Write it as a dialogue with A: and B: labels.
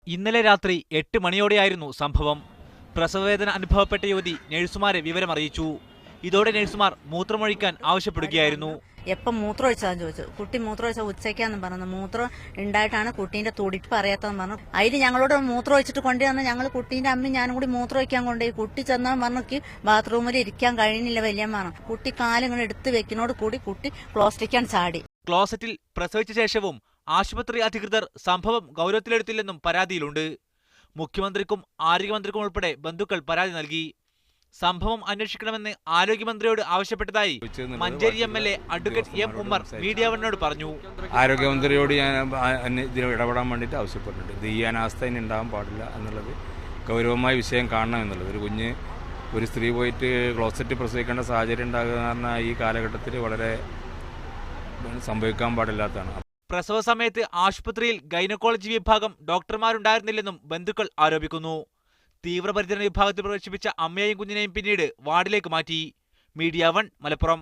A: ഇന്നലെ രാത്രി 8 മണിയോടെയായിരുന്നു സംഭവം. പ്രസവവേദന അനുഭവപ്പെട്ട യുവതി നഴ്സുമാരെ വിവരമറിയിച്ചു. ഇതോടെ നഴ്സുമാർ മൂത്രമൊഴിക്കാൻ ആവശ്യപ്പെടുകയായിരുന്നു.
B: എപ്പം മൂത്രം ഒഴിച്ചാന്ന് ചോദിച്ചു. കുട്ടി മൂത്രം ഒഴിച്ചാൽ ഉച്ചയ്ക്കാന്ന് പറഞ്ഞു. മൂത്രം ഉണ്ടായിട്ടാണ് കുട്ടീന്റെ തുടിപ്പ് അറിയാത്തതെന്ന് പറഞ്ഞു. അതിന് ഞങ്ങളോട് മൂത്രം ഒഴിച്ചിട്ട് കൊണ്ടുവന്ന് ഞങ്ങൾ കുട്ടീന്റെ അമ്മയും ഞാനും കൂടി മൂത്രം ഒഴിക്കാൻ കൊണ്ടുപോയി. കുട്ടി ചെന്നാൽ പറഞ്ഞു ബാത്റൂമിൽ ഇരിക്കാൻ കഴിയുന്നില്ല വല്യമ്മ പറഞ്ഞു. കുട്ടി കാലിങ്ങനെ എടുത്ത് വെക്കുന്നോട് കൂടി കുട്ടി ക്ലോസ്റ്റിക്കാൻ ചാടി.
A: ക്ലോസറ്റിൽ പ്രസവിച്ച ശേഷവും ആശുപത്രി അധികൃതർ സംഭവം ഗൗരവത്തിലെടുത്തില്ലെന്നും പരാതിയിലുണ്ട്. മുഖ്യമന്ത്രിക്കും ആരോഗ്യമന്ത്രിക്കും ഉൾപ്പെടെ ബന്ധുക്കൾ പരാതി നൽകി. സംഭവം അന്വേഷിക്കണമെന്ന് ആരോഗ്യമന്ത്രിയോട് ആവശ്യപ്പെട്ടതായി Manjeri MLA advocate M. Ummer media വണ്ണിനോട് പറഞ്ഞു.
C: ആരോഗ്യമന്ത്രിയോട് ഞാൻ ഇതിൽ ഇടപെടാൻ വേണ്ടിയിട്ട് ആവശ്യപ്പെട്ടിട്ടുണ്ട്. ഇത് ഈ അനാസ്ഥ ഇനി ഉണ്ടാകാൻ പാടില്ല എന്നുള്ളത്, ഗൗരവമായ വിഷയം കാണണം എന്നുള്ളത്. ഒരു കുഞ്ഞ്, ഒരു സ്ത്രീ പോയിട്ട് ക്ലോസറ്റ് പ്രസവിക്കേണ്ട സാഹചര്യം ഉണ്ടാകുക എന്ന് പറഞ്ഞാൽ ഈ കാലഘട്ടത്തിൽ വളരെ സംഭവിക്കാൻ പാടില്ലാത്തതാണ്.
A: പ്രസവ സമയത്ത് ആശുപത്രിയിൽ ഗൈനക്കോളജി വിഭാഗം ഡോക്ടർമാരുണ്ടായിരുന്നില്ലെന്നും ബന്ധുക്കൾ ആരോപിക്കുന്നു. തീവ്രപരിചരണ വിഭാഗത്തിൽ പ്രവേശിപ്പിച്ച അമ്മയെയും കുഞ്ഞിനെയും പിന്നീട് വാർഡിലേക്ക് മാറ്റി. മീഡിയ 1 മലപ്പുറം.